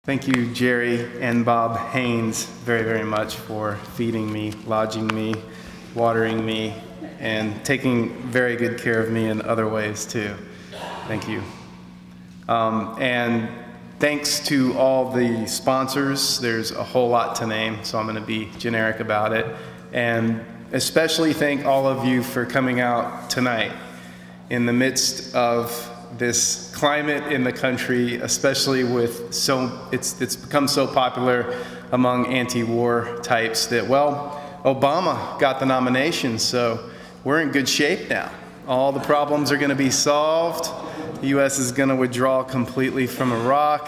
Thank you, Jerry and Bob Haynes, very, very much for feeding me, lodging me, watering me, and taking very good care of me in other ways, too. Thank you. And thanks to all the sponsors. There's a whole lot to name, so I'm going to be generic about it. And especially thank all of you for coming out tonight in the midst of this climate in the country, especially with it's become so popular among anti-war types that, well, Obama got the nomination, so we're in good shape now. All the problems are going to be solved. The U.S. is going to withdraw completely from Iraq.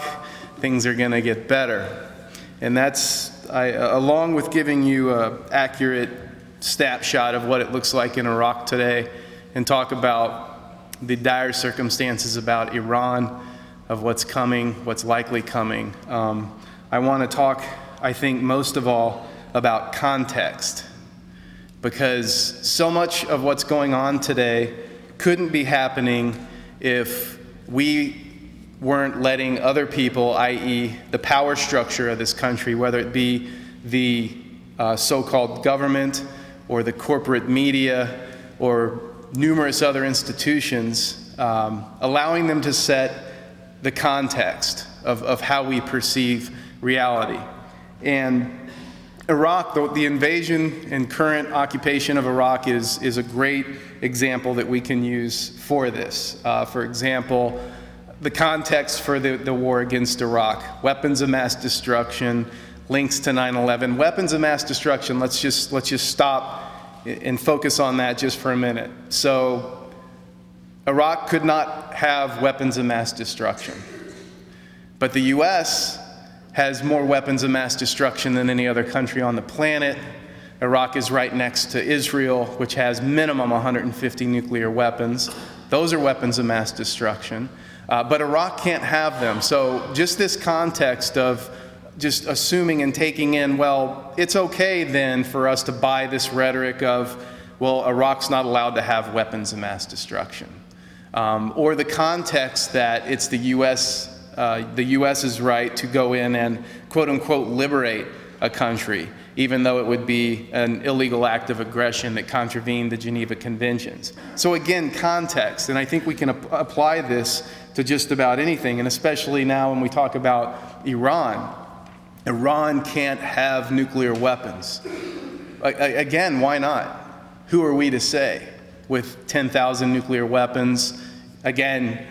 Things are going to get better. And that's, along with giving you an accurate snapshot of what it looks like in Iraq today, and talk about the dire circumstances about Iran, of what's coming, what's likely coming. I want to talk, I think, most of all about context, because so much of what's going on today couldn't be happening if we weren't letting other people, i.e. the power structure of this country, whether it be the so-called government or the corporate media or numerous other institutions, allowing them to set the context of how we perceive reality. And Iraq, the invasion and current occupation of Iraq is a great example that we can use for this. For example, the context for the war against Iraq, weapons of mass destruction, links to 9/11. Weapons of mass destruction, let's just stop and focus on that just for a minute. So Iraq could not have weapons of mass destruction, but the US has more weapons of mass destruction than any other country on the planet. Iraq is right next to Israel, which has minimum 150 nuclear weapons. Those are weapons of mass destruction, but Iraq can't have them. So just this context of just assuming and taking in, well, it's okay then for us to buy this rhetoric of, well, Iraq's not allowed to have weapons of mass destruction. Or the context that it's the US's right to go in and quote unquote liberate a country, even though it would be an illegal act of aggression that contravened the Geneva Conventions. So again, context, and I think we can apply this to just about anything, and especially now when we talk about Iran. Iran can't have nuclear weapons. Again, why not? Who are we to say? With 10,000 nuclear weapons, again,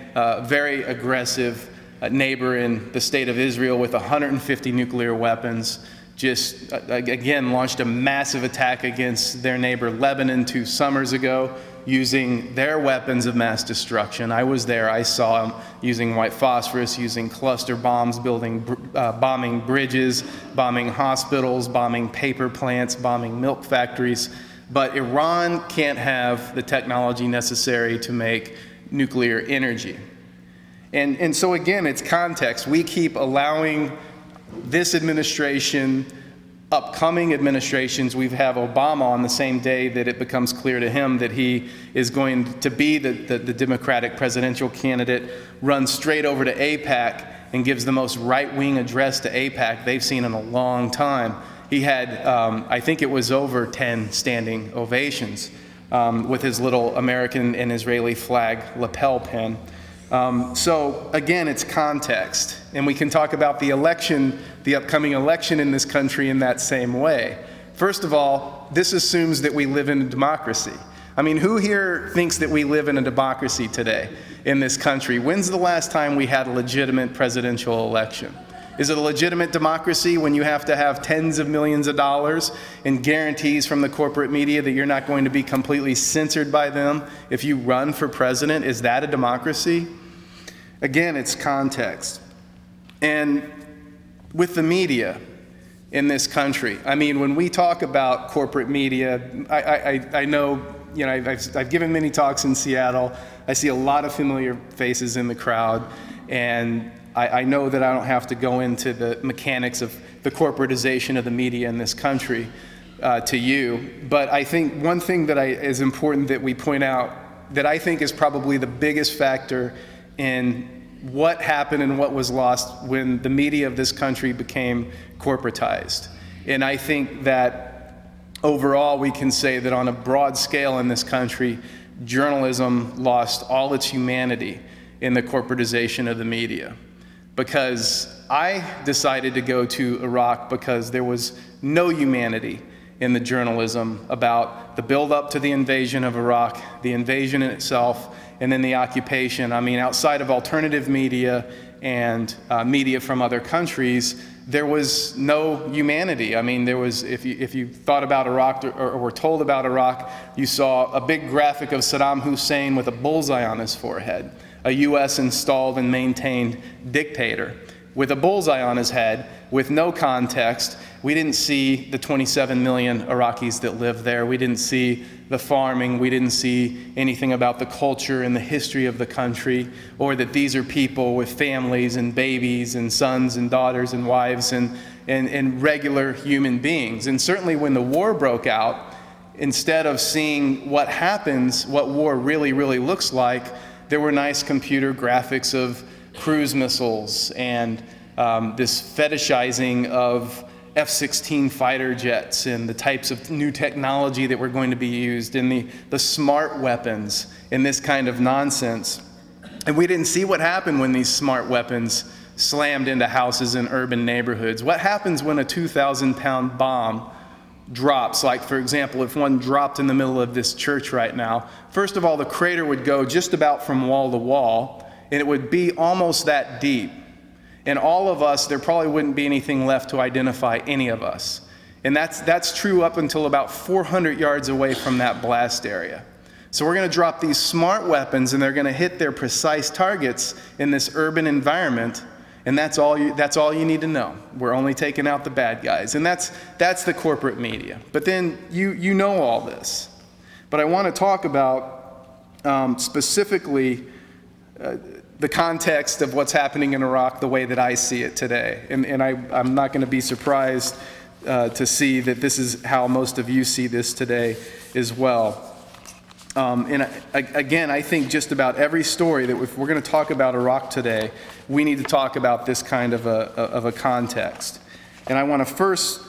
very aggressive neighbor in the state of Israel with 150 nuclear weapons, just, again, launched a massive attack against their neighbor Lebanon 2 summers ago, using their weapons of mass destruction. I was there, I saw them using white phosphorus, using cluster bombs, bombing bridges, bombing hospitals, bombing paper plants, bombing milk factories. But Iran can't have the technology necessary to make nuclear energy. And so again, it's context. We keep allowing this administration, upcoming administrations. We have Obama on the same day that it becomes clear to him that he is going to be the Democratic presidential candidate, runs straight over to AIPAC and gives the most right-wing address to AIPAC they've seen in a long time. He had, I think it was over 10 standing ovations with his little American and Israeli flag lapel pin. So again, it's context, and we can talk about the election, the upcoming election in this country in that same way. First of all, this assumes that we live in a democracy. I mean, who here thinks that we live in a democracy today in this country? When's the last time we had a legitimate presidential election? Is it a legitimate democracy when you have to have tens of millions of dollars in guarantees from the corporate media that you're not going to be completely censored by them if you run for president? Is that a democracy? Again, it's context. And with the media in this country, I mean, when we talk about corporate media, I know, you know, I've given many talks in Seattle. I see a lot of familiar faces in the crowd, and I know that I don't have to go into the mechanics of the corporatization of the media in this country to you, but I think one thing that is important that we point out that I think is probably the biggest factor in what happened and what was lost when the media of this country became corporatized. And I think that overall we can say that on a broad scale in this country, journalism lost all its humanity in the corporatization of the media. Because I decided to go to Iraq because there was no humanity in the journalism about the build-up to the invasion of Iraq, the invasion in itself, and then the occupation. I mean, outside of alternative media and media from other countries, there was no humanity. I mean, there was, if you thought about Iraq or were told about Iraq, you saw a big graphic of Saddam Hussein with a bullseye on his forehead, a U.S. installed and maintained dictator with a bullseye on his head, with no context. We didn't see the 27 million Iraqis that live there. We didn't see the farming. We didn't see anything about the culture and the history of the country, or that these are people with families and babies and sons and daughters and wives and regular human beings. And certainly when the war broke out, instead of seeing what happens, what war really, really looks like, there were nice computer graphics of cruise missiles and this fetishizing of F-16 fighter jets and the types of new technology that were going to be used and the smart weapons and this kind of nonsense. And we didn't see what happened when these smart weapons slammed into houses in urban neighborhoods. What happens when a 2,000-pound bomb drops? Like, for example, if one dropped in the middle of this church right now, first of all, the crater would go just about from wall to wall, and it would be almost that deep. And all of us, there probably wouldn't be anything left to identify any of us. And that's true up until about 400 yards away from that blast area. So we're going to drop these smart weapons, and they're going to hit their precise targets in this urban environment. And that's all you need to know. We're only taking out the bad guys. And that's the corporate media. But then you know all this. But I want to talk about specifically the context of what's happening in Iraq the way that I see it today. And I'm not going to be surprised to see that this is how most of you see this today as well. Again, I think just about every story that if we're going to talk about Iraq today, we need to talk about this kind of a context. And I want to first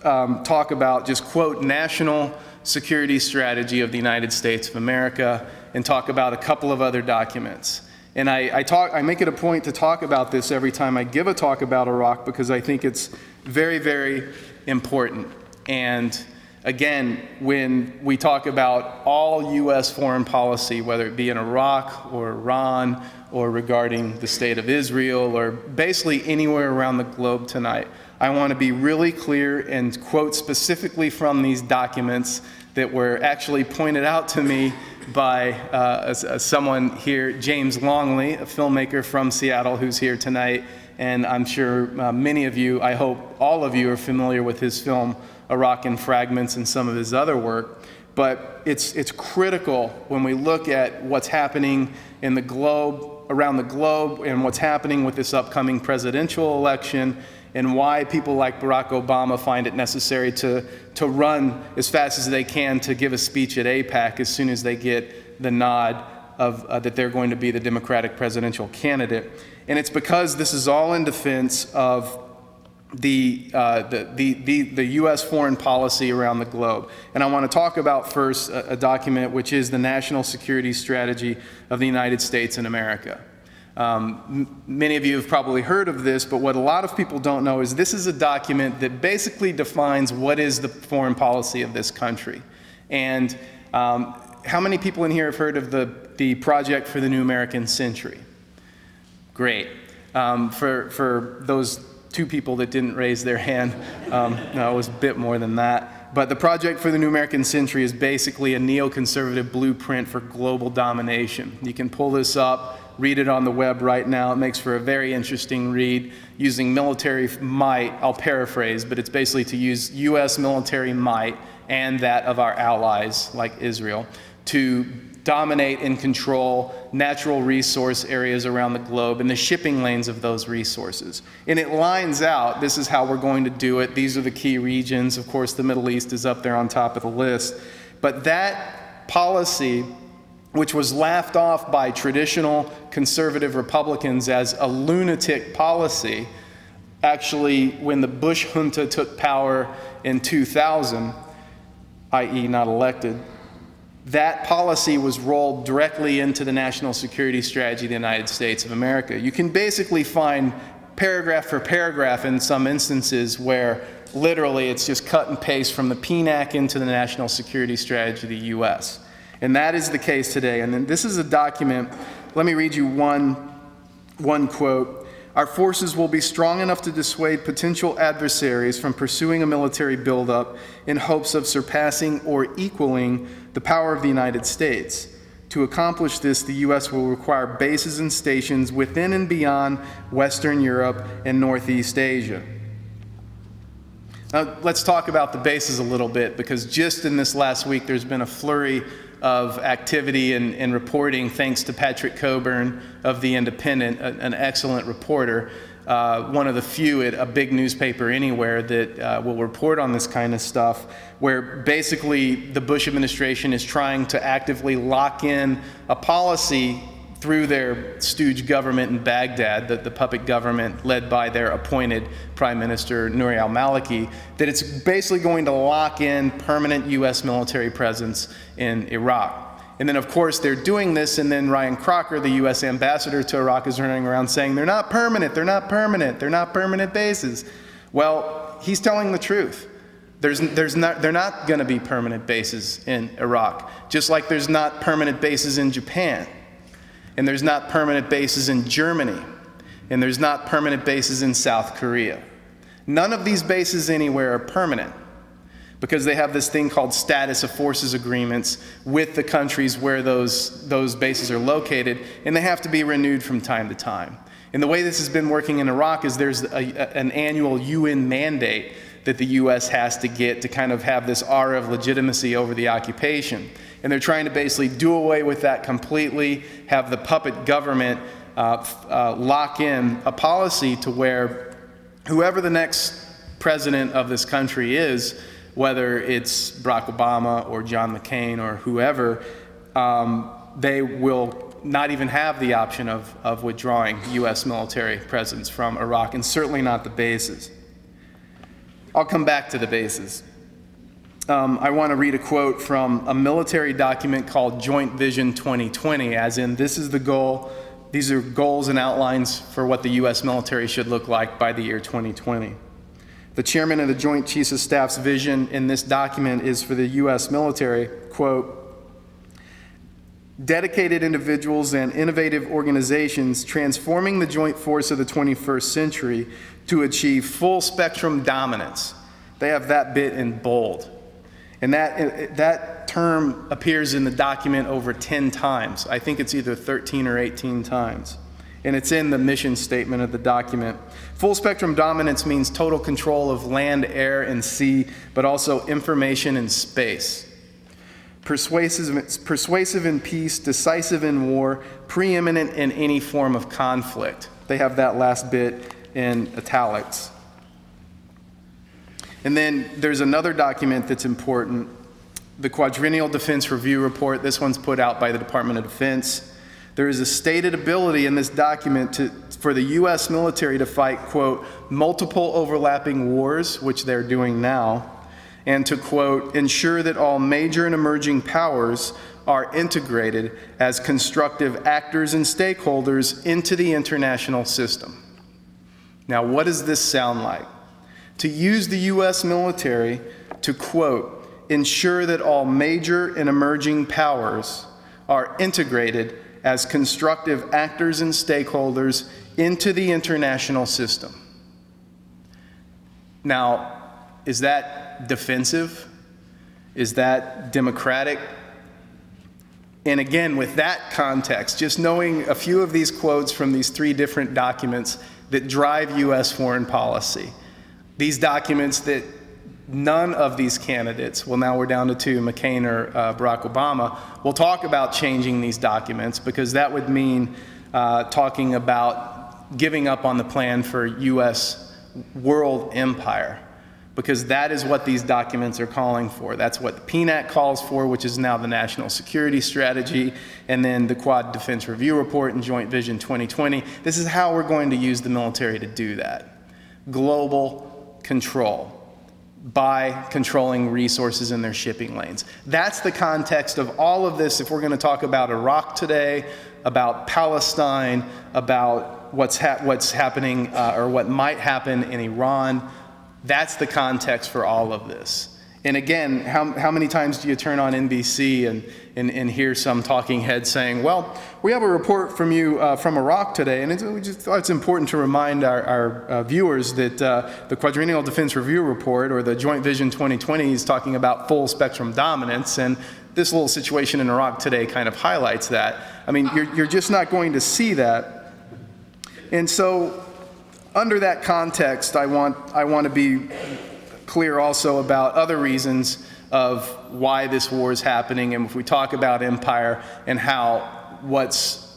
talk about, just quote, national security strategy of the United States of America, and talk about a couple of other documents. And I make it a point to talk about this every time I give a talk about Iraq, because I think it's very, very important. And again, when we talk about all U.S. foreign policy, whether it be in Iraq or Iran or regarding the state of Israel or basically anywhere around the globe tonight, I want to be really clear and quote specifically from these documents that were actually pointed out to me by someone here, James Longley, a filmmaker from Seattle who's here tonight. And I'm sure many of you, I hope all of you, are familiar with his film Iraq in Fragments and some of his other work. But it's critical when we look at what's happening in the globe, around the globe, and what's happening with this upcoming presidential election, and why people like Barack Obama find it necessary to run as fast as they can to give a speech at AIPAC as soon as they get the nod of that they're going to be the Democratic presidential candidate. And it's because this is all in defense of the U.S. foreign policy around the globe. And I want to talk about first a document which is the National Security Strategy of the United States in America. Many of you have probably heard of this, but what a lot of people don't know is this is a document that basically defines what is the foreign policy of this country. And how many people in here have heard of the Project for the New American Century? Great. For those two people that didn't raise their hand, no, it was a bit more than that. But the Project for the New American Century is basically a neoconservative blueprint for global domination. You can pull this up, read it on the web right now. It makes for a very interesting read. Using military might, I'll paraphrase, but it's basically to use U.S. military might and that of our allies, like Israel, to dominate and control natural resource areas around the globe and the shipping lanes of those resources. And it lines out, this is how we're going to do it. These are the key regions. Of course, the Middle East is up there on top of the list. But that policy which was laughed off by traditional conservative Republicans as a lunatic policy. Actually, when the Bush junta took power in 2000, i.e. not elected, that policy was rolled directly into the national security strategy of the United States of America. You can basically find paragraph for paragraph in some instances where literally it's just cut and paste from the PNAC into the national security strategy of the US. And that is the case today. And then this is a document. Let me read you one quote. Our forces will be strong enough to dissuade potential adversaries from pursuing a military buildup in hopes of surpassing or equaling the power of the United States. To accomplish this, the U.S. will require bases and stations within and beyond Western Europe and Northeast Asia. Now, let's talk about the bases a little bit, because just in this last week, there's been a flurry of activity and reporting thanks to Patrick Coburn of The Independent, an excellent reporter, one of the few at a big newspaper anywhere that will report on this kind of stuff, where basically the Bush administration is trying to actively lock in a policy through their stooge government in Baghdad, the puppet government led by their appointed Prime Minister Nouri al-Maliki, that it's basically going to lock in permanent U.S. military presence in Iraq. And then, of course, they're doing this, and then Ryan Crocker, the U.S. ambassador to Iraq, is running around saying, they're not permanent, they're not permanent, they're not permanent bases. Well, he's telling the truth. They're not going to be permanent bases in Iraq, just like there's not permanent bases in Japan. And there's not permanent bases in Germany, and there's not permanent bases in South Korea. None of these bases anywhere are permanent, because they have this thing called status of forces agreements with the countries where those bases are located, and they have to be renewed from time to time. And the way this has been working in Iraq is there's an annual UN mandate that the U.S. has to get to kind of have this aura of legitimacy over the occupation. And they're trying to basically do away with that completely, have the puppet government lock in a policy to where whoever the next president of this country is, whether it's Barack Obama or John McCain or whoever, they will not even have the option of withdrawing U.S. military presence from Iraq, and certainly not the bases. I'll come back to the bases. I want to read a quote from a military document called Joint Vision 2020, as in this is the goal, these are goals and outlines for what the U.S. military should look like by the year 2020. The chairman of the Joint Chiefs of Staff's vision in this document is for the U.S. military, quote, dedicated individuals and innovative organizations transforming the joint force of the 21st century to achieve full spectrum dominance. They have that bit in bold. And that term appears in the document over 10 times. I think it's either 13 or 18 times. And it's in the mission statement of the document. Full spectrum dominance means total control of land, air, and sea, but also information and space. Persuasive in peace, decisive in war, preeminent in any form of conflict. They have that last bit in italics. And then there's another document that's important, the Quadrennial Defense Review Report. This one's put out by the Department of Defense. There is a stated ability in this document for the U.S. military to fight, quote, multiple overlapping wars, which they're doing now, and to, quote, ensure that all major and emerging powers are integrated as constructive actors and stakeholders into the international system. Now, what does this sound like? To use the U.S. military to, quote, ensure that all major and emerging powers are integrated as constructive actors and stakeholders into the international system. Now, is that defensive? Is that democratic? And again, with that context, just knowing a few of these quotes from these three different documents that drive U.S. foreign policy, these documents that none of these candidates, well, now we're down to two, McCain or Barack Obama, will talk about changing these documents, because that would mean talking about giving up on the plan for U.S. world empire. because that is what these documents are calling for. That's what the PNAC calls for, which is now the National Security Strategy, and then the Quad Defense Review Report and Joint Vision 2020. This is how we're going to use the military to do that. Global control by controlling resources in their shipping lanes. That's the context of all of this. If we're going to talk about Iraq today, about Palestine, about what's happening or what might happen in Iran, that's the context for all of this. And again, how many times do you turn on NBC and hear some talking head saying, well, we have a report from you from Iraq today, and we just thought it's important to remind our viewers that the Quadrennial Defense Review Report, or the Joint Vision 2020, is talking about full spectrum dominance, and this little situation in Iraq today kind of highlights that. I mean, you're just not going to see that. And so under that context, I want to be clear also about other reasons of why this war is happening, and if we talk about empire and how what's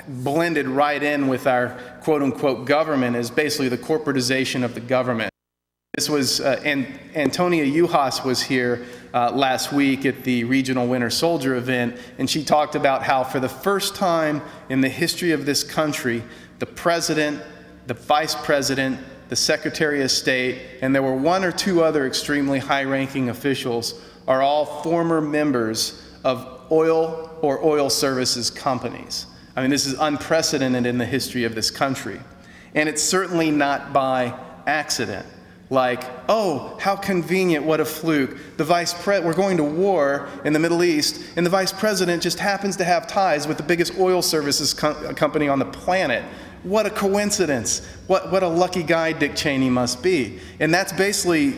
blended right in with our quote-unquote government is basically the corporatization of the government. This was, Antonia Juhas was here last week at the Regional Winter Soldier event, and she talked about how for the first time in the history of this country, the president, the vice president, the Secretary of State, and there were one or two other extremely high-ranking officials, are all former members of oil or oil services companies. I mean, this is unprecedented in the history of this country. And it's certainly not by accident. Like, oh, how convenient, what a fluke. We're going to war in the Middle East, and the vice president just happens to have ties with the biggest oil services company on the planet. What a coincidence. What a lucky guy Dick Cheney must be. And that's basically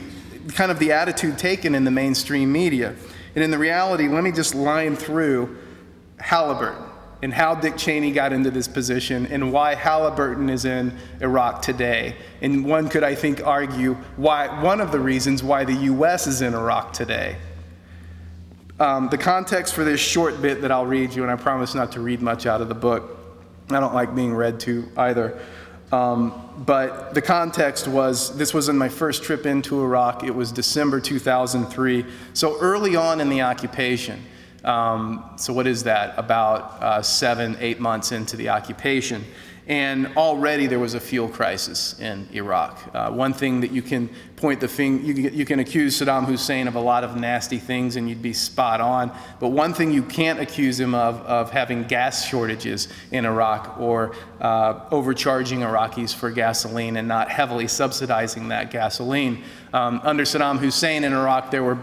kind of the attitude taken in the mainstream media. And in the reality, let me just line through Halliburton and how Dick Cheney got into this position and why Halliburton is in Iraq today. And one could, I think, argue one of the reasons why the U.S. is in Iraq today. The context for this short bit that I'll read you, and I promise not to read much out of the book. I don't like being read to either. But the context was, this was in my first trip into Iraq. It was December 2003. So early on in the occupation. So what is that? About 7, 8 months into the occupation. And already there was a fuel crisis in Iraq. One thing that you can point the finger, you can accuse Saddam Hussein of a lot of nasty things and you'd be spot on. But one thing you can't accuse him of having gas shortages in Iraq or overcharging Iraqis for gasoline and not heavily subsidizing that gasoline. Under Saddam Hussein in Iraq, there were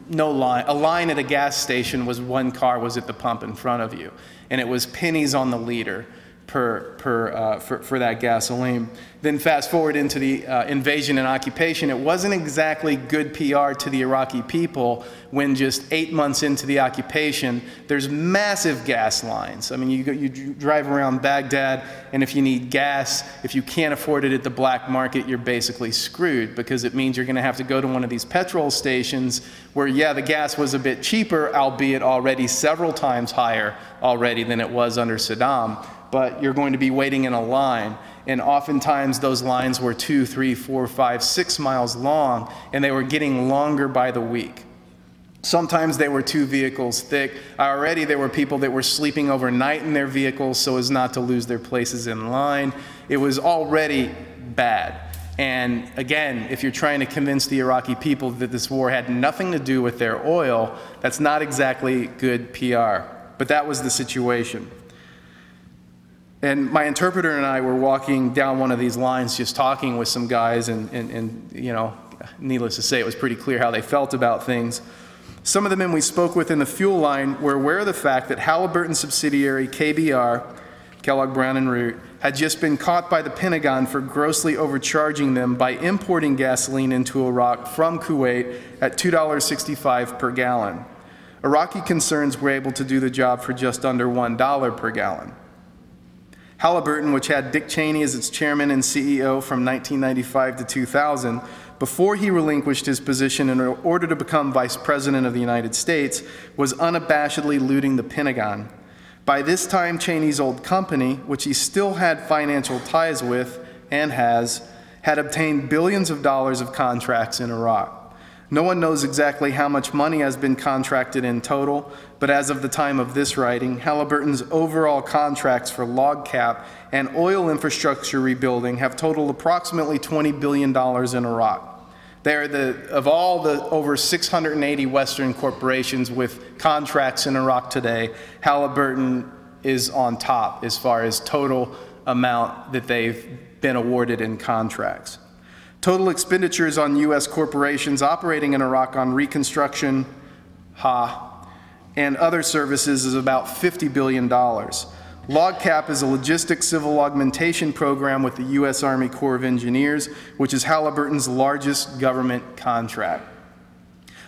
no line. A line at a gas station was one car was at the pump in front of you. And it was pennies on the liter for that gasoline. Then fast forward into the invasion and occupation. It wasn't exactly good PR to the Iraqi people when just 8 months into the occupation, there's massive gas lines. I mean, you drive around Baghdad, and if you need gas, if you can't afford it at the black market, you're basically screwed, because it means you're going to have to go to one of these petrol stations where, yeah, the gas was a bit cheaper, albeit already several times higher already than it was under Saddam. But you're going to be waiting in a line. And oftentimes those lines were 2, 3, 4, 5, 6 miles long, and they were getting longer by the week. Sometimes they were 2 vehicles thick. Already there were people that were sleeping overnight in their vehicles so as not to lose their places in line. It was already bad. And again, if you're trying to convince the Iraqi people that this war had nothing to do with their oil, that's not exactly good PR. But that was the situation. And my interpreter and I were walking down one of these lines just talking with some guys, and you know, needless to say, it was pretty clear how they felt about things. Some of the men we spoke with in the fuel line were aware of the fact that Halliburton subsidiary KBR, Kellogg Brown and Root, had just been caught by the Pentagon for grossly overcharging them by importing gasoline into Iraq from Kuwait at $2.65 per gallon. Iraqi concerns were able to do the job for just under $1 per gallon. Halliburton, which had Dick Cheney as its chairman and CEO from 1995 to 2000, before he relinquished his position in order to become Vice President of the United States, was unabashedly looting the Pentagon. By this time, Cheney's old company, which he still had financial ties with and has, had obtained billions of dollars of contracts in Iraq. No one knows exactly how much money has been contracted in total, but as of the time of this writing, Halliburton's overall contracts for log cap and oil infrastructure rebuilding have totaled approximately $20 billion in Iraq. They are of all the over 680 Western corporations with contracts in Iraq today, Halliburton is on top as far as total amount that they've been awarded in contracts. Total expenditures on U.S. corporations operating in Iraq on reconstruction, and other services is about $50 billion. LogCap is a logistics civil augmentation program with the U.S. Army Corps of Engineers, which is Halliburton's largest government contract.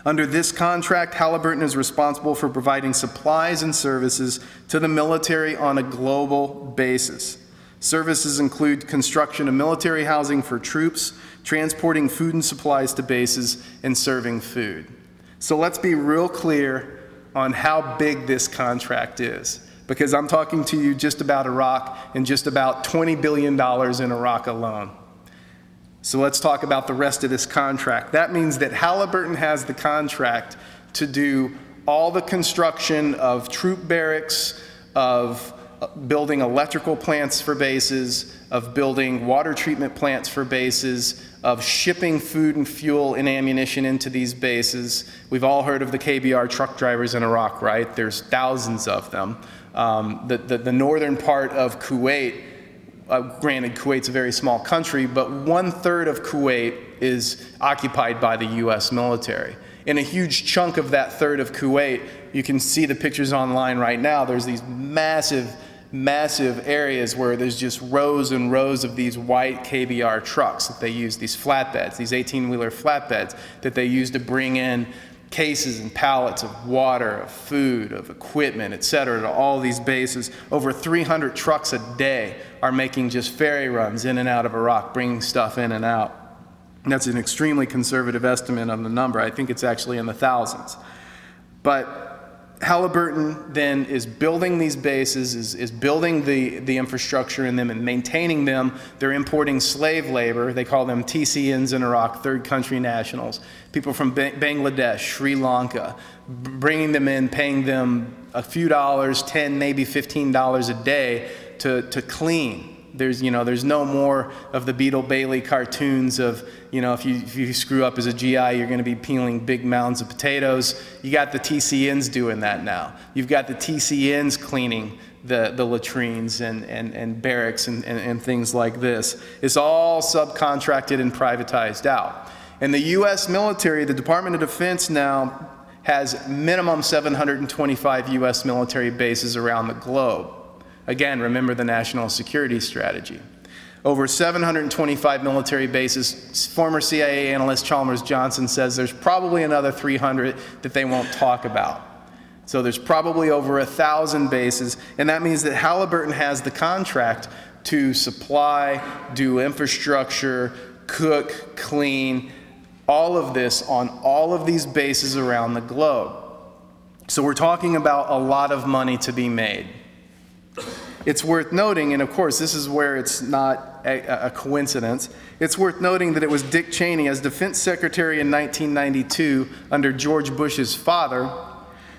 Under this contract, Halliburton is responsible for providing supplies and services to the military on a global basis. Services include construction of military housing for troops, transporting food and supplies to bases, and serving food. So let's be real clear on how big this contract is, because I'm talking to you just about Iraq and just about $20 billion in Iraq alone. So let's talk about the rest of this contract. That means that Halliburton has the contract to do all the construction of troop barracks, of building electrical plants for bases, of building water treatment plants for bases, of shipping food and fuel and ammunition into these bases. We've all heard of the KBR truck drivers in Iraq, right? There's thousands of them. The northern part of Kuwait, granted Kuwait's a very small country, but 1/3 of Kuwait is occupied by the US military. In a huge chunk of that third of Kuwait, you can see the pictures online right now, there's these massive areas where there's just rows and rows of these white KBR trucks that they use, these flatbeds, these 18-wheeler flatbeds that they use to bring in cases and pallets of water, of food, of equipment, et cetera, to all these bases. Over 300 trucks a day are making just ferry runs in and out of Iraq, bringing stuff in and out. And that's an extremely conservative estimate on the number. I think it's actually in the thousands. But Halliburton then is building these bases, is building the infrastructure in them and maintaining them. They're importing slave labor. They call them TCNs in Iraq, third country nationals. People from Bangladesh, Sri Lanka, bringing them in, paying them a few dollars, $10, maybe $15 a day to clean. There's no more of the Beetle Bailey cartoons of, if you screw up as a GI, you're going to be peeling big mounds of potatoes. You got the TCNs doing that now. You've got the TCNs cleaning the latrines and barracks and things like this. It's all subcontracted and privatized out. And the U.S. military, the Department of Defense now has minimum 725 U.S. military bases around the globe. Again, remember the national security strategy. Over 725 military bases. Former CIA analyst Chalmers Johnson says there's probably another 300 that they won't talk about. So there's probably over 1,000 bases, and that means that Halliburton has the contract to supply, do infrastructure, cook, clean, all of this on all of these bases around the globe. So we're talking about a lot of money to be made. It's worth noting, and of course this is where it's not a coincidence, it's worth noting that it was Dick Cheney as Defense Secretary in 1992 under George Bush's father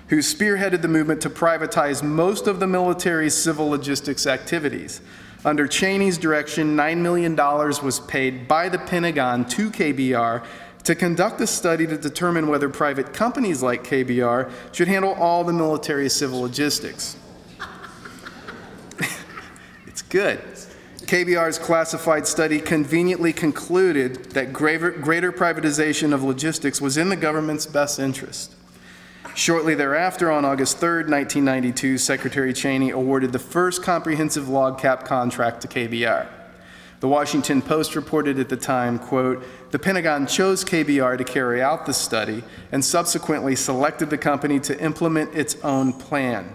who spearheaded the movement to privatize most of the military's civil logistics activities. Under Cheney's direction, $9 million was paid by the Pentagon to KBR to conduct a study to determine whether private companies like KBR should handle all the military's civil logistics. Good. KBR's classified study conveniently concluded that greater privatization of logistics was in the government's best interest. Shortly thereafter, on August 3rd, 1992, Secretary Cheney awarded the first comprehensive log cap contract to KBR. The Washington Post reported at the time, quote, "The Pentagon chose KBR to carry out the study and subsequently selected the company to implement its own plan.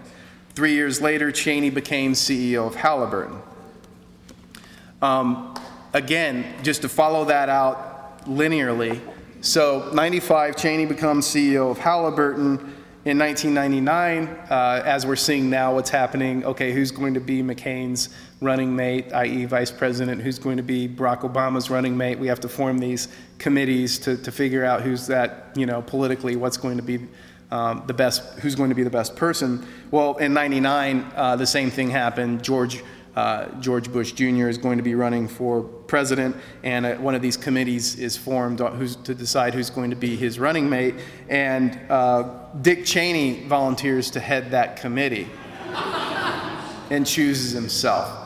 3 years later, Cheney became CEO of Halliburton." Again, just to follow that out linearly, so 95, Cheney becomes CEO of Halliburton. In 1999, as we're seeing now what's happening, okay, who's going to be McCain's running mate, i.e. vice president, who's going to be Barack Obama's running mate? We have to form these committees to figure out who's that, you know, politically, what's going to be the best, who's going to be the best person. Well, in 99, the same thing happened. George Bush Jr. is going to be running for president, and one of these committees is formed to decide who's going to be his running mate, and Dick Cheney volunteers to head that committee and chooses himself.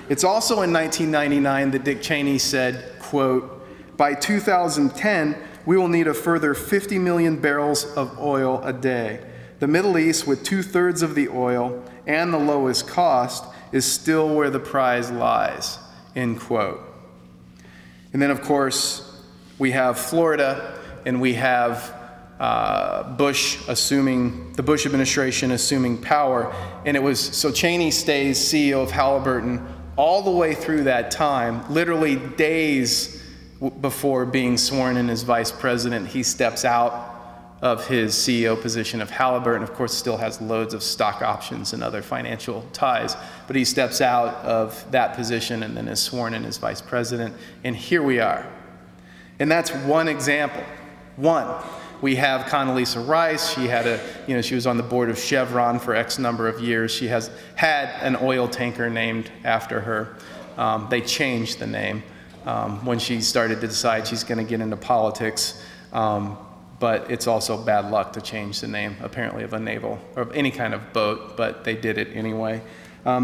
It's also in 1999 that Dick Cheney said, quote, "By 2010, we will need a further 50 million barrels of oil a day. The Middle East, with 2/3 of the oil and the lowest cost, is still where the prize lies," end quote. And then, of course, we have Florida, and we have the Bush administration assuming power. And it was, so Cheney stays CEO of Halliburton all the way through that time, literally days before being sworn in as vice president. He steps out of his CEO position of Halliburton. Of course, still has loads of stock options and other financial ties, but he steps out of that position and then is sworn in as vice president, and here we are. And that's one example. One. We have Condoleezza Rice. She had she was on the board of Chevron for X number of years. She has had an oil tanker named after her. They changed the name when she started to decide she's going to get into politics. But it's also bad luck to change the name, apparently, of a naval or of any kind of boat, but they did it anyway.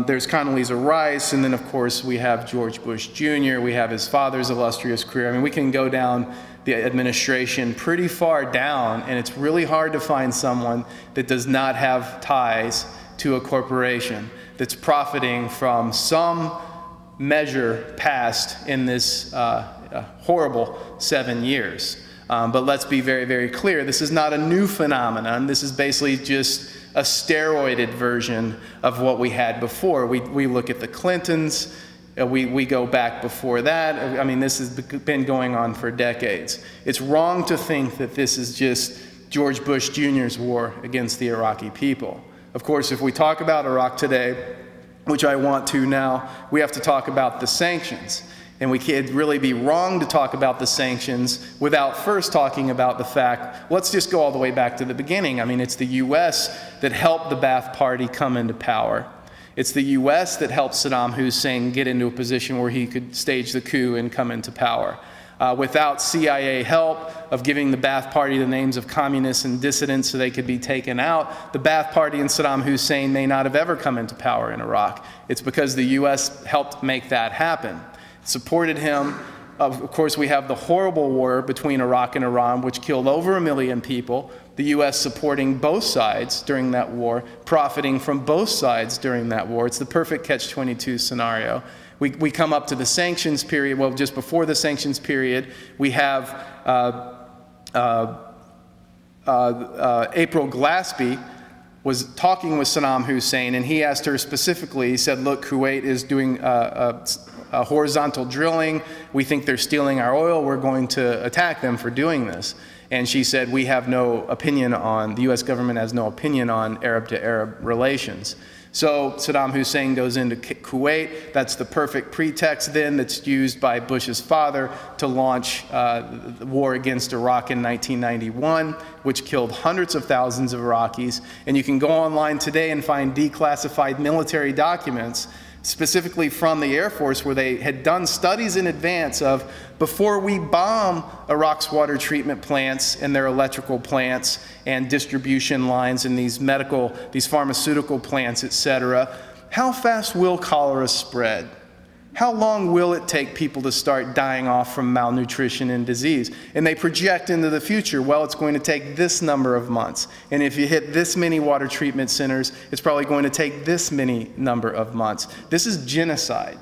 There's Condoleezza Rice, and then, of course, we have George Bush Jr., we have his father's illustrious career. I mean, we can go down the administration pretty far down, and it's really hard to find someone that does not have ties to a corporation that's profiting from some measure passed in this horrible 7 years. But let's be very, very clear. This is not a new phenomenon. This is basically just a steroided version of what we had before. We look at the Clintons. We go back before that. I mean, this has been going on for decades. It's wrong to think that this is just George Bush Jr.'s war against the Iraqi people. Of course, if we talk about Iraq today, which I want to now, we have to talk about the sanctions. And we can't really be wrong to talk about the sanctions without first talking about the fact, let's just go all the way back to the beginning. I mean, it's the U.S. that helped the Ba'ath Party come into power. It's the U.S. that helped Saddam Hussein get into a position where he could stage the coup and come into power. Without CIA help of giving the Ba'ath Party the names of communists and dissidents so they could be taken out, the Ba'ath Party and Saddam Hussein may not have ever come into power in Iraq. It's because the U.S. helped make that happen. Supported him. Of course, we have the horrible war between Iraq and Iran, which killed over 1 million people. The U.S. supporting both sides during that war, profiting from both sides during that war. It's the perfect catch-22 scenario. We come up to the sanctions period. Well, just before the sanctions period, we have April Glaspie was talking with Saddam Hussein, and he asked her specifically, he said, look, Kuwait is doing horizontal drilling. We think they're stealing our oil. We're going to attack them for doing this. And she said, we have no opinion on, the U.S. government has no opinion on Arab-to-Arab relations. So Saddam Hussein goes into Kuwait. That's the perfect pretext then that's used by Bush's father to launch the war against Iraq in 1991, which killed hundreds of thousands of Iraqis. And you can go online today and find declassified military documents specifically from the Air Force, where they had done studies in advance of, before we bomb Iraq's water treatment plants and their electrical plants and distribution lines and these pharmaceutical plants, etc., how fast will cholera spread? How long will it take people to start dying off from malnutrition and disease? And they project into the future, well, it's going to take this number of months. And if you hit this many water treatment centers, it's probably going to take this many number of months. This is genocide.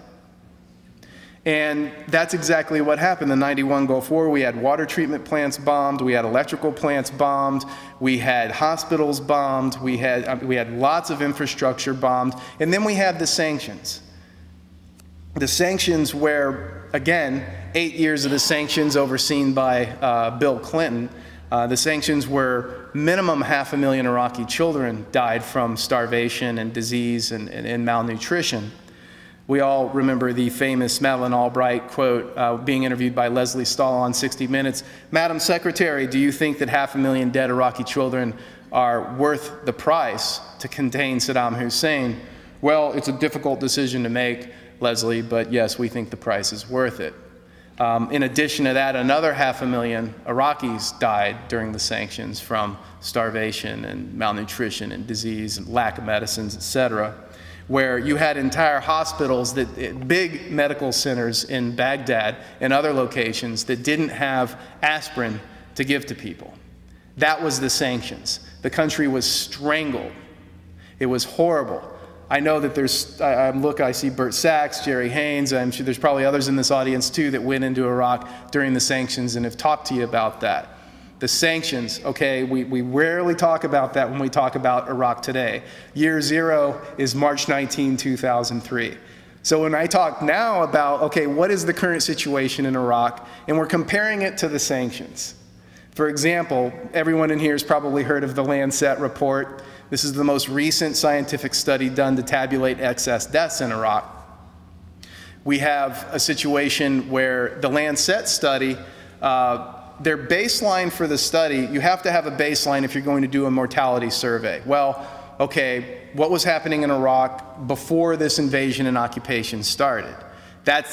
And that's exactly what happened. The '91 Gulf War, we had water treatment plants bombed, we had electrical plants bombed, we had hospitals bombed, we had lots of infrastructure bombed, and then we had the sanctions. The sanctions where, again, 8 years of the sanctions overseen by Bill Clinton The sanctions were minimum 500,000 Iraqi children died from starvation and disease and malnutrition. We all remember the famous Madeleine Albright quote being interviewed by Leslie Stahl on 60 Minutes. "Madam Secretary, do you think that 500,000 dead Iraqi children are worth the price to contain Saddam Hussein?" "Well, it's a difficult decision to make, Leslie, but yes, we think the price is worth it." In addition to that, another 500,000 Iraqis died during the sanctions from starvation and malnutrition and disease and lack of medicines, etc., where you had entire hospitals, big medical centers in Baghdad and other locations that didn't have aspirin to give to people. That was the sanctions. The country was strangled. It was horrible. I know that I see Bert Sachs, Jerry Haynes, I'm sure there's probably others in this audience too that went into Iraq during the sanctions and have talked to you about that. The sanctions, okay, we rarely talk about that when we talk about Iraq today. Year zero is March 19, 2003. So when I talk now about, okay, what is the current situation in Iraq, and we're comparing it to the sanctions. For example, everyone in here has probably heard of the Lancet report. This is the most recent scientific study done to tabulate excess deaths in Iraq. We have a situation where the Lancet study, their baseline for the study, you have to have a baseline if you're going to do a mortality survey. Well, okay, what was happening in Iraq before this invasion and occupation started?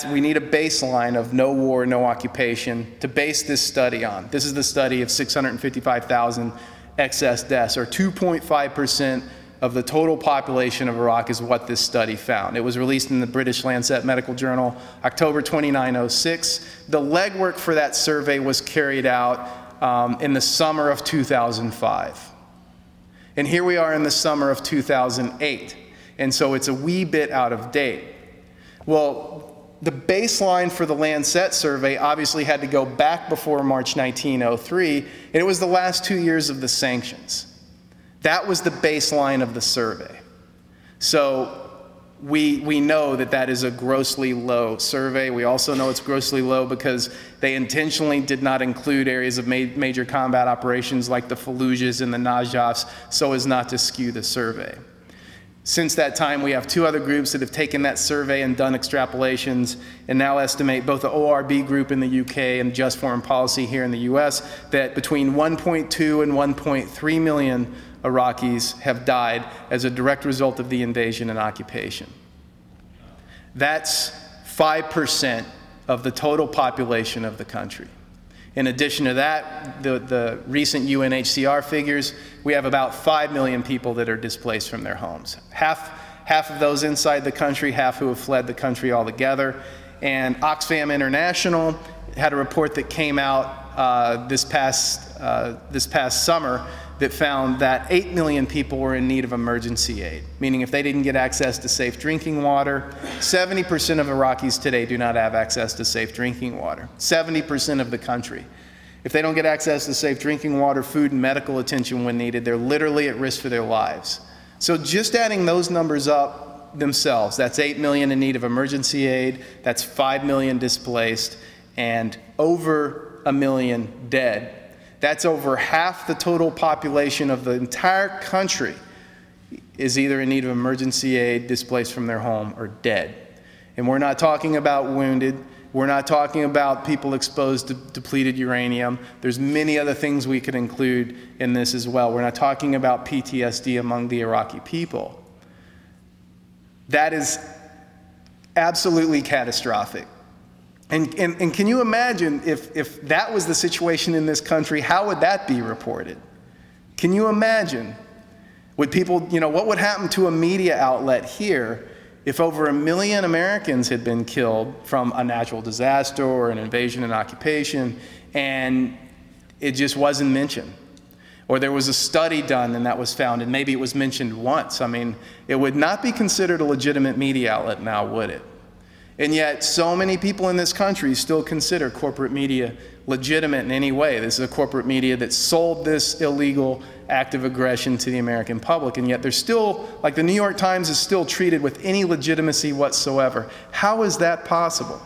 We need a baseline of no war, no occupation to base this study on. This is the study of 655,000 excess deaths, or 2.5% of the total population of Iraq is what this study found. It was released in the British Lancet Medical Journal, October 29, 06. The legwork for that survey was carried out in the summer of 2005. And here we are in the summer of 2008. And so it's a wee bit out of date. Well, the baseline for the Lancet survey obviously had to go back before March 1903, and it was the last 2 years of the sanctions. That was the baseline of the survey. So we know that that is a grossly low survey. We also know it's grossly low because they intentionally did not include areas of major combat operations like the Fallujahs and the Najafs so as not to skew the survey. Since that time, we have two other groups that have taken that survey and done extrapolations and now estimate, both the ORB group in the UK and Just Foreign Policy here in the US, that between 1.2 and 1.3 million Iraqis have died as a direct result of the invasion and occupation. That's 5% of the total population of the country. In addition to that, the recent UNHCR figures, we have about 5 million people that are displaced from their homes. Half of those inside the country, half who have fled the country altogether. And Oxfam International had a report that came out this past summer that found that 8 million people were in need of emergency aid, meaning if they didn't get access to safe drinking water, 70% of Iraqis today do not have access to safe drinking water. 70% of the country. If they don't get access to safe drinking water, food, and medical attention when needed, they're literally at risk for their lives. So just adding those numbers up themselves, that's 8 million in need of emergency aid, that's 5 million displaced, and over 1 million dead. That's over half the total population of the entire country is either in need of emergency aid, displaced from their home, or dead. And we're not talking about wounded. We're not talking about people exposed to depleted uranium. There's many other things we could include in this as well. We're not talking about PTSD among the Iraqi people. That is absolutely catastrophic. And can you imagine if that was the situation in this country, how would that be reported? Can you imagine? Would people, you know, what would happen to a media outlet here if over 1 million Americans had been killed from a natural disaster or an invasion and occupation, and it just wasn't mentioned? Or there was a study done and that was found, and maybe it was mentioned once. I mean, it would not be considered a legitimate media outlet now, would it? And yet, so many people in this country still consider corporate media legitimate in any way. This is a corporate media that sold this illegal act of aggression to the American public, and yet they're still, like the New York Times is still treated with any legitimacy whatsoever. How is that possible?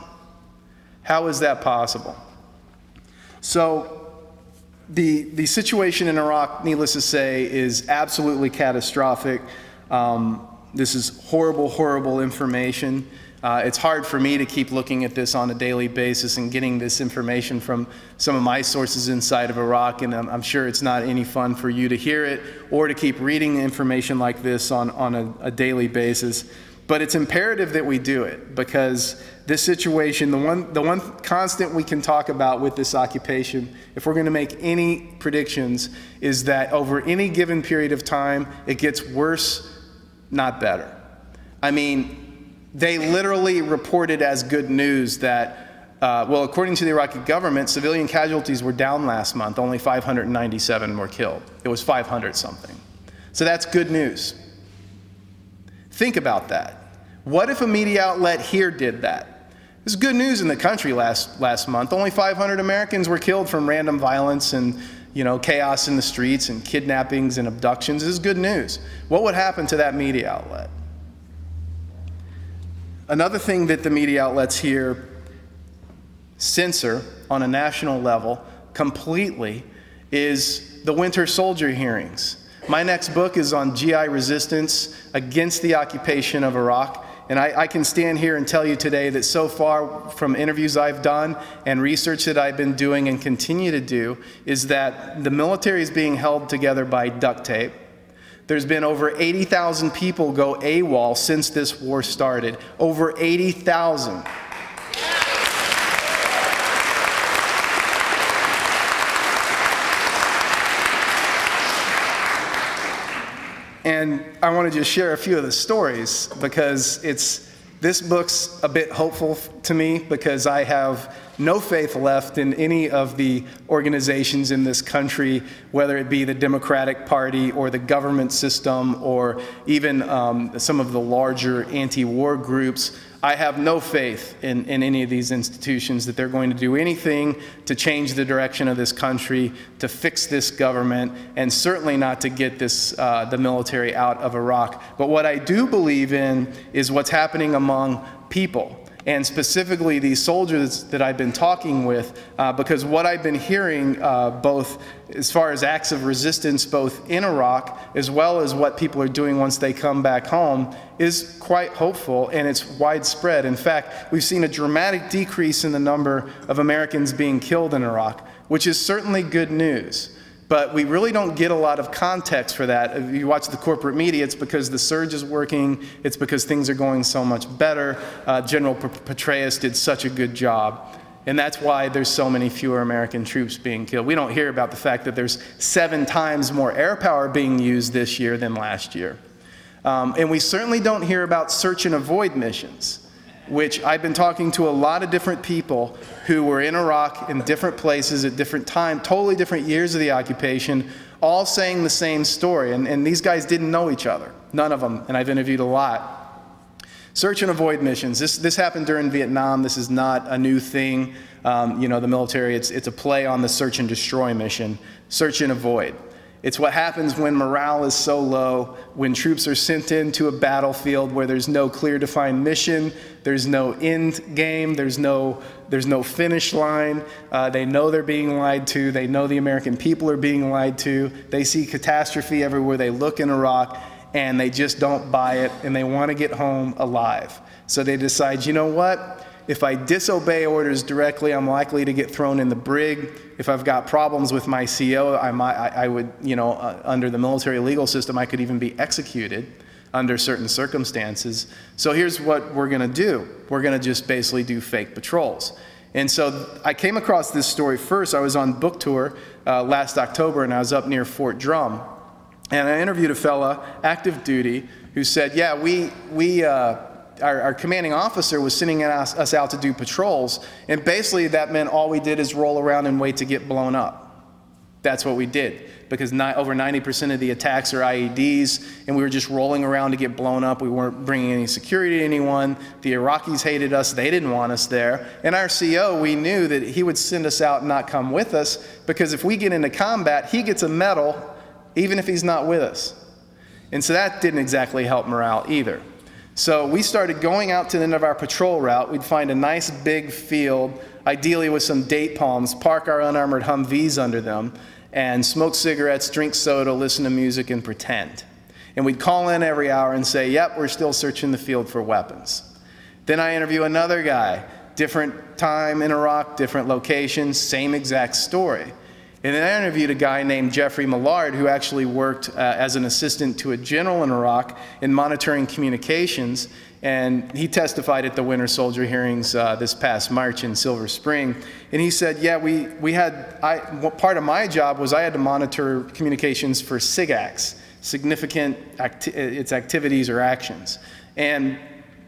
How is that possible? So, The situation in Iraq, needless to say, is absolutely catastrophic. This is horrible, horrible information. It's hard for me to keep looking at this on a daily basis and getting this information from some of my sources inside of Iraq, and I'm sure it's not any fun for you to hear it or to keep reading information like this on a daily basis. But it's imperative that we do it, because this situation, the one constant we can talk about with this occupation, if we're going to make any predictions, is that over any given period of time, it gets worse, not better. I mean, they literally reported as good news that, well, according to the Iraqi government, civilian casualties were down last month. Only 597 were killed. It was 500 something. So that's good news. Think about that. What if a media outlet here did that? This is good news in the country last month. Only 500 Americans were killed from random violence and, you know, chaos in the streets and kidnappings and abductions. This is good news. What would happen to that media outlet? Another thing that the media outlets here censor on a national level completely is the Winter Soldier hearings. My next book is on GI resistance against the occupation of Iraq. And I can stand here and tell you today that so far from interviews I've done and research that I've been doing and continue to do is that the military is being held together by duct tape. There's been over 80,000 people go AWOL since this war started. Over 80,000. And I want to just share a few of the stories, because this book's a bit hopeful to me, because I have no faith left in any of the organizations in this country, whether it be the Democratic Party or the government system or even some of the larger anti-war groups. I have no faith in any of these institutions that they're going to do anything to change the direction of this country, to fix this government, and certainly not to get the military out of Iraq. But what I do believe in is what's happening among people, and specifically these soldiers that I've been talking with, because what I've been hearing, both as far as acts of resistance, both in Iraq, as well as what people are doing once they come back home, is quite hopeful, and it's widespread. In fact, we've seen a dramatic decrease in the number of Americans being killed in Iraq, which is certainly good news. But we really don't get a lot of context for that. If you watch the corporate media, it's because the surge is working, it's because things are going so much better. General Petraeus did such a good job. And that's why there's so many fewer American troops being killed. We don't hear about the fact that there's 7 times more air power being used this year than last year. And we certainly don't hear about search and avoid missions, which I've been talking to a lot of different people who were in Iraq in different places at different times, totally different years of the occupation, all saying the same story. And these guys didn't know each other, none of them, and I've interviewed a lot. Search and avoid missions. This happened during Vietnam. This is not a new thing. You know, the military, it's a play on the search and destroy mission. Search and avoid. It's what happens when morale is so low, when troops are sent into a battlefield where there's no clear defined mission, there's no end game, there's no finish line. They know they're being lied to. They know the American people are being lied to. They see catastrophe everywhere they look in Iraq, and they just don't buy it, and they want to get home alive. So they decide, you know what? If I disobey orders directly, I'm likely to get thrown in the brig. If I've got problems with my CO, I would, you know, under the military legal system, I could even be executed under certain circumstances. So here's what we're going to do. We're going to just basically do fake patrols. And so I came across this story first. I was on book tour last October, and I was up near Fort Drum. And I interviewed a fella, active duty, who said, yeah, our commanding officer was sending us out to do patrols, and basically that meant all we did is roll around and wait to get blown up. That's what we did, because over 90% of the attacks are IEDs, and we were just rolling around to get blown up. We weren't bringing any security to anyone. The Iraqis hated us. They didn't want us there. And our CO, we knew that he would send us out and not come with us, because if we get into combat, he gets a medal even if he's not with us. And so that didn't exactly help morale either. So we started going out to the end of our patrol route. We'd find a nice big field, ideally with some date palms, park our unarmored Humvees under them, and smoke cigarettes, drink soda, listen to music, and pretend. And we'd call in every hour and say, yep, we're still searching the field for weapons. Then I interview another guy, different time in Iraq, different locations, same exact story. And then I interviewed a guy named Jeffrey Millard, who actually worked as an assistant to a general in Iraq in monitoring communications. And he testified at the Winter Soldier hearings this past March in Silver Spring. And he said, yeah, part of my job was I had to monitor communications for SIGACs, significant activities or actions. And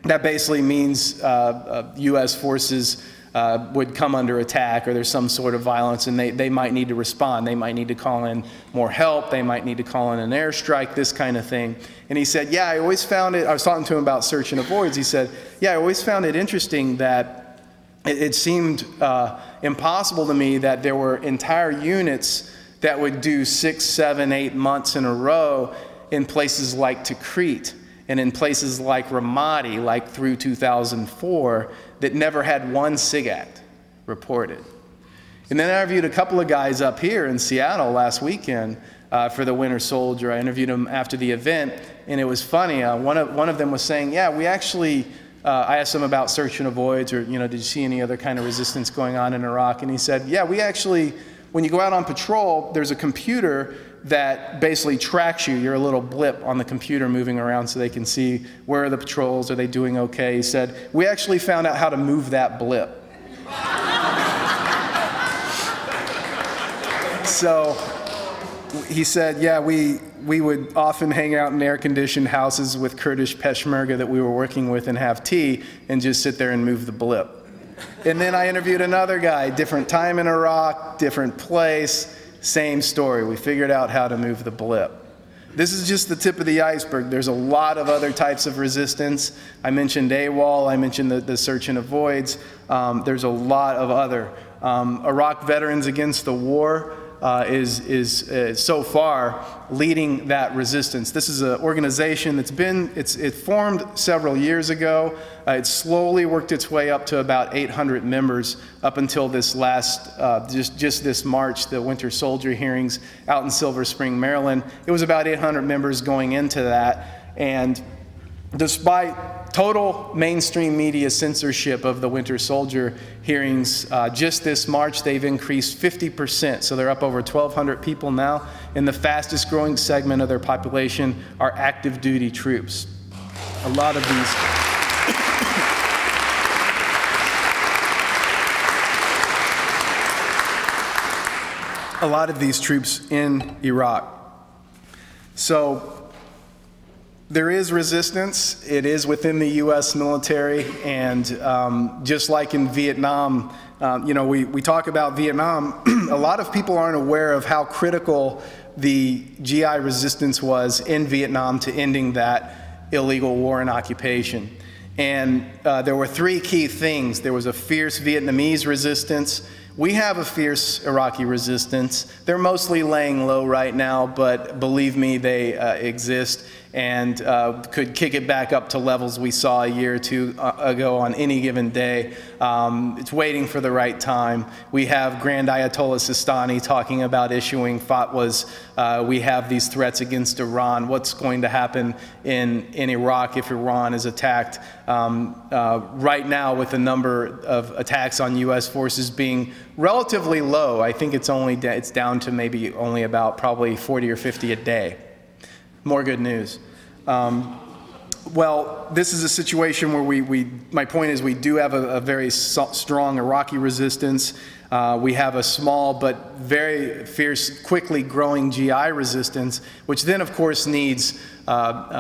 that basically means U.S. forces would come under attack, or there's some sort of violence, and they might need to respond. They might need to call in more help. They might need to call in an airstrike, this kind of thing. And he said, yeah, I always found it, I was talking to him about search and avoids. He said, yeah, I always found it interesting that it seemed impossible to me that there were entire units that would do 6, 7, 8 months in a row in places like Tikrit and in places like Ramadi, like through 2004, that never had one SIGAC reported. And then I interviewed a couple of guys up here in Seattle last weekend for the Winter Soldier. I interviewed them after the event, and it was funny. One of them was saying, yeah, we actually, I asked him about search and avoids, or, did you see any other kind of resistance going on in Iraq? And he said, yeah, we actually, when you go out on patrol, there's a computer that basically tracks you. You're a little blip on the computer moving around so they can see where are the patrols, are they doing okay. He said, we actually found out how to move that blip. So he said, yeah, we would often hang out in air-conditioned houses with Kurdish Peshmerga that we were working with and have tea and just sit there and move the blip. And then I interviewed another guy, different time in Iraq, different place, same story. We figured out how to move the blip. This is just the tip of the iceberg. There's a lot of other types of resistance. I mentioned AWOL, I mentioned the search and avoids. There's a lot of other. Iraq Veterans Against the War is so far leading that resistance. This is an organization that's it formed several years ago. It slowly worked its way up to about 800 members up until this last, just this March, the Winter Soldier hearings out in Silver Spring, Maryland. It was about 800 members going into that, and despite total mainstream media censorship of the Winter Soldier hearings, just this March they've increased 50%, so they're up over 1,200 people now, and the fastest growing segment of their population are active duty troops. A lot of these troops in Iraq. So there is resistance. It is within the U.S. military, and just like in Vietnam, we talk about Vietnam. A lot of people aren't aware of how critical the GI resistance was in Vietnam to ending that illegal war and occupation. And there were three key things. There was a fierce Vietnamese resistance. We have a fierce Iraqi resistance. They're mostly laying low right now, but believe me, they exist and could kick it back up to levels we saw a year or two ago on any given day. It's waiting for the right time. We have Grand Ayatollah Sistani talking about issuing fatwas. We have these threats against Iran. What's going to happen in Iraq if Iran is attacked? Right now, with the number of attacks on U.S. forces being relatively low, I think it's down to maybe only about probably 40 or 50 a day. More good news. Well, this is a situation where my point is we do have a very strong Iraqi resistance. We have a small but very fierce, quickly growing GI resistance, which then of course needs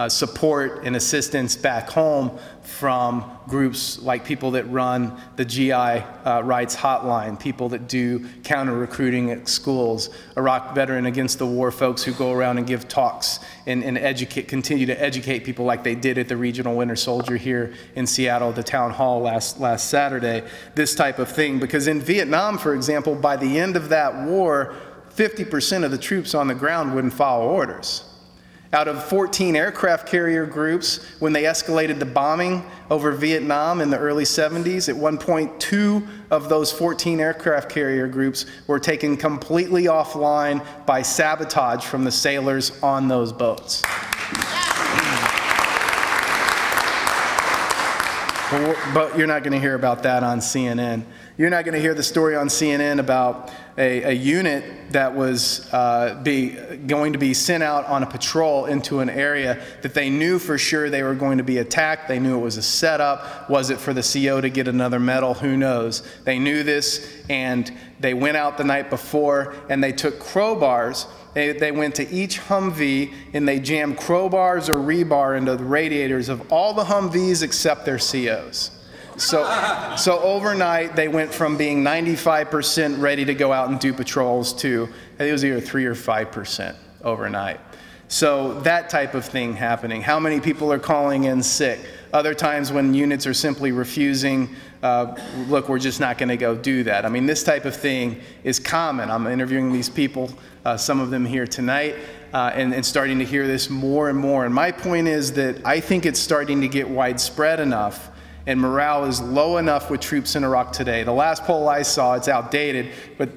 support and assistance back home from groups like people that run the GI rights hotline, people that do counter-recruiting at schools, Iraq Veteran Against the War folks who go around and give talks and continue to educate people like they did at the Regional Winter Soldier here in Seattle at the town hall last Saturday, this type of thing. Because in Vietnam, for example, by the end of that war, 50% of the troops on the ground wouldn't follow orders. Out of 14 aircraft carrier groups, when they escalated the bombing over Vietnam in the early 70s, at one point, 2 of those 14 aircraft carrier groups were taken completely offline by sabotage from the sailors on those boats. But you're not going to hear about that on CNN. You're not going to hear the story on CNN about a unit that was going to be sent out on a patrol into an area that they knew for sure they were going to be attacked. They knew it was a setup. Was it for the CO to get another medal? Who knows? They knew this, and they went out the night before, and they took crowbars. They went to each Humvee, and they jammed crowbars or rebar into the radiators of all the Humvees except their COs. So overnight, they went from being 95% ready to go out and do patrols to, I think it was either 3 or 5% overnight. So that type of thing happening. How many people are calling in sick? Other times when units are simply refusing, look, we're just not going to go do that. I mean, this type of thing is common. I'm interviewing these people, some of them here tonight, and starting to hear this more and more. And my point is that I think it's starting to get widespread enough, and morale is low enough with troops in Iraq today. The last poll I saw, it's outdated, but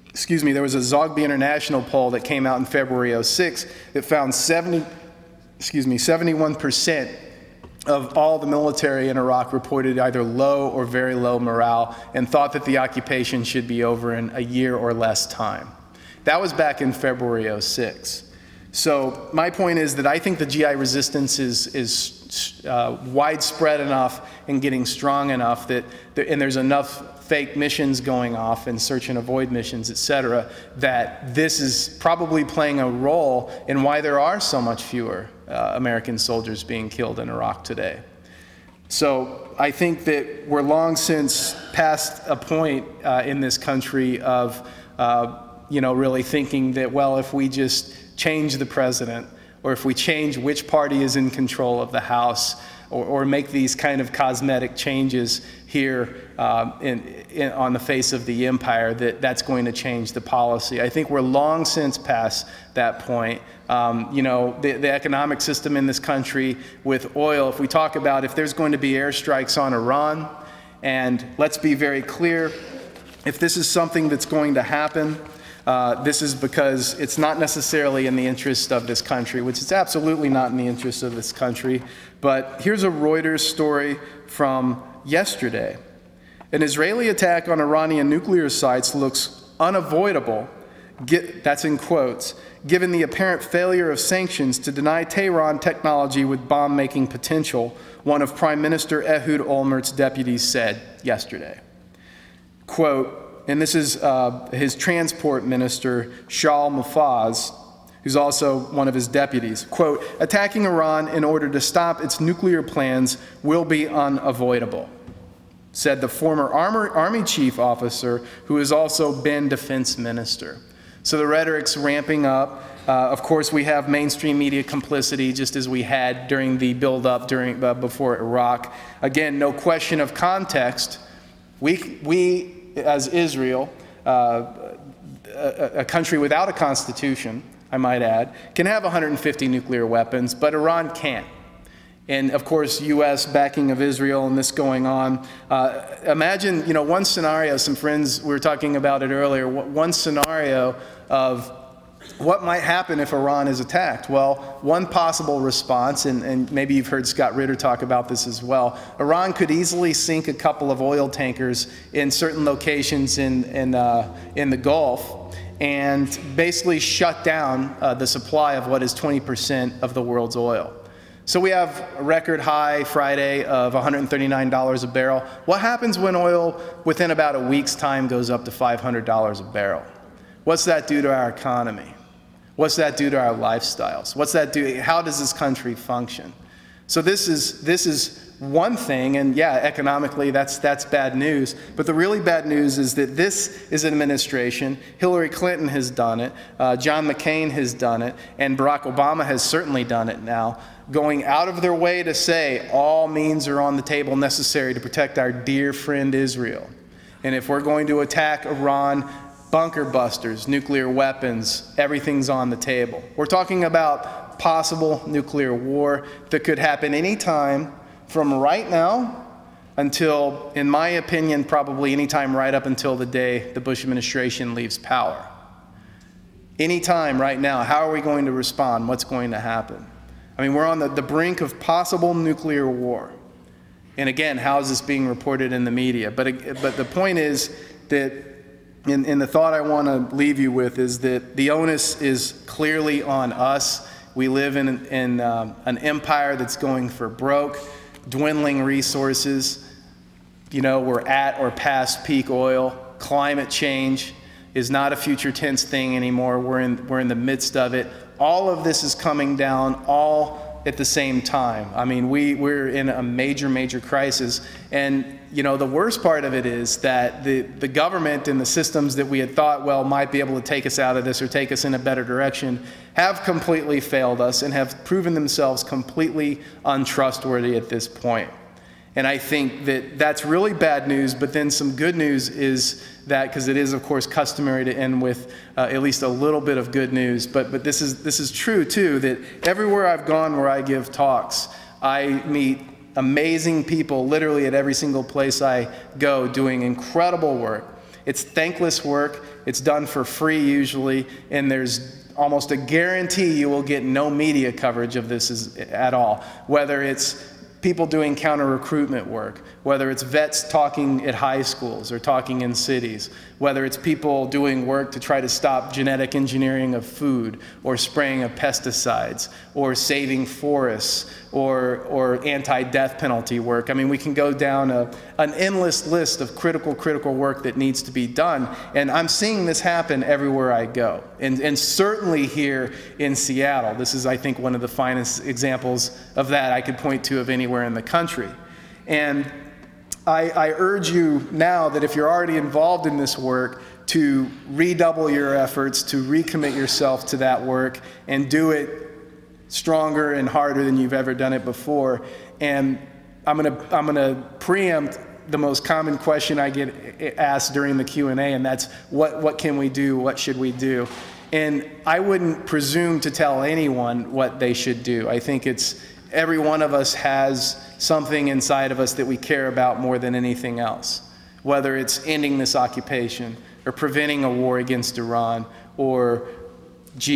excuse me, there was a Zogby International poll that came out in February '06 that found 71% of all the military in Iraq reported either low or very low morale and thought that the occupation should be over in a year or less time. That was back in February '06. So my point is that I think the GI resistance is widespread enough and getting strong enough that, and there's enough fake missions going off and search and avoid missions, etc., that this is probably playing a role in why there are so much fewer American soldiers being killed in Iraq today. So I think that we're long since past a point in this country of really thinking that, well, if we just change the president, or if we change which party is in control of the House, or make these kind of cosmetic changes here on the face of the empire, that's going to change the policy. I think we're long since past that point. The economic system in this country with oil, if we talk about if there's going to be airstrikes on Iran, and let's be very clear, if this is something that's going to happen, this is because it's not necessarily in the interest of this country, which is absolutely not in the interest of this country. But here's a Reuters story from yesterday. An Israeli attack on Iranian nuclear sites looks unavoidable, that's in quotes, given the apparent failure of sanctions to deny Tehran technology with bomb-making potential, one of Prime Minister Ehud Olmert's deputies said yesterday. Quote, and this is his transport minister, Shaul Mufaz, who's also one of his deputies. Quote, attacking Iran in order to stop its nuclear plans will be unavoidable, said the former Army chief officer, who has also been defense minister. So the rhetoric's ramping up. Of course, we have mainstream media complicity, just as we had during the build-up before Iraq. Again, no question of context. We as Israel, a country without a constitution, I might add, can have 150 nuclear weapons, but Iran can't. And of course, U.S. backing of Israel and this going on. Imagine, one scenario, some friends, we were talking about it earlier, one scenario of what might happen if Iran is attacked. Well, one possible response, and maybe you've heard Scott Ritter talk about this as well, Iran could easily sink a couple of oil tankers in certain locations in the Gulf and basically shut down the supply of what is 20% of the world's oil. So we have a record high Friday of $139 a barrel. What happens when oil within about a week's time goes up to $500 a barrel? What's that do to our economy? What's that do to our lifestyles? What's that do? How does this country function? So this is one thing, and yeah, economically that's bad news. But the really bad news is that this is an administration. Hillary Clinton has done it. John McCain has done it, and Barack Obama has certainly done it now, going out of their way to say all means are on the table necessary to protect our dear friend Israel. And if we're going to attack Iran, bunker busters, nuclear weapons, everything's on the table. We're talking about possible nuclear war that could happen anytime from right now until, in my opinion, probably anytime right up until the day the Bush administration leaves power. Anytime right now, how are we going to respond? What's going to happen? I mean, we're on the brink of possible nuclear war. And again, how is this being reported in the media? But the point is that, and the thought I want to leave you with is that the onus is clearly on us. We live in an empire that's going for broke, dwindling resources. You know, we're at or past peak oil. Climate change is not a future tense thing anymore. We're in the midst of it. All of this is coming down all at the same time. I mean, we're in a major, major crisis. And, you know, the worst part of it is that the government and the systems that we had thought, well, might be able to take us out of this or take us in a better direction have completely failed us and have proven themselves completely untrustworthy at this point. And I think that that's really bad news, but then some good news is that, because it is, of course, customary to end with at least a little bit of good news, but this is true, too, that everywhere I've gone where I give talks, I meet amazing people literally at every single place I go doing incredible work. It's thankless work. It's done for free usually, and there's almost a guarantee you will get no media coverage of this at all, whether it's people doing counter-recruitment work, whether it's vets talking at high schools or talking in cities, whether it's people doing work to try to stop genetic engineering of food or spraying of pesticides or saving forests or anti-death penalty work. I mean, we can go down an endless list of critical work that needs to be done. And I'm seeing this happen everywhere I go. And certainly here in Seattle. This is, I think, one of the finest examples of that I could point to of anywhere in the country. And I urge you now that if you're already involved in this work, to redouble your efforts, to recommit yourself to that work and do it stronger and harder than you've ever done it before. And I'm gonna preempt the most common question I get asked during the Q&A, and that's what can we do? What should we do? And I wouldn't presume to tell anyone what they should do. I think it's every one of us has something inside of us that we care about more than anything else, whether it's ending this occupation or preventing a war against Iran or GE,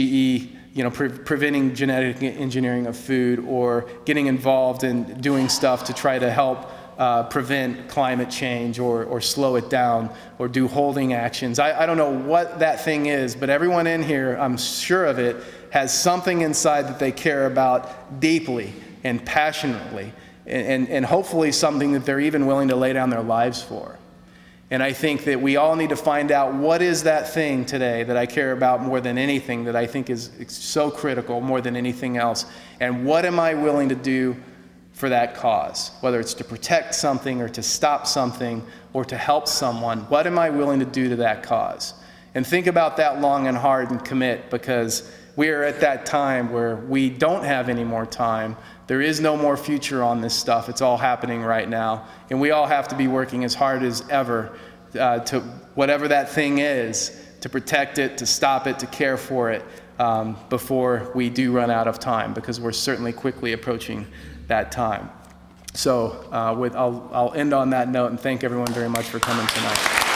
you know, preventing genetic engineering of food, or getting involved in doing stuff to try to help prevent climate change or slow it down or do holding actions. I don't know what that thing is, but everyone in here, I'm sure of it, has something inside that they care about deeply and passionately, and hopefully something that they're even willing to lay down their lives for. And I think that we all need to find out, what is that thing today that I care about more than anything, that I think is so critical more than anything else, and what am I willing to do for that cause? Whether it's to protect something or to stop something or to help someone, what am I willing to do to that cause? And think about that long and hard and commit, because we are at that time where we don't have any more time. There is no more future on this stuff. It's all happening right now. And we all have to be working as hard as ever to whatever that thing is, to protect it, to stop it, to care for it before we do run out of time, because we're certainly quickly approaching that time. So I'll end on that note and thank everyone very much for coming tonight.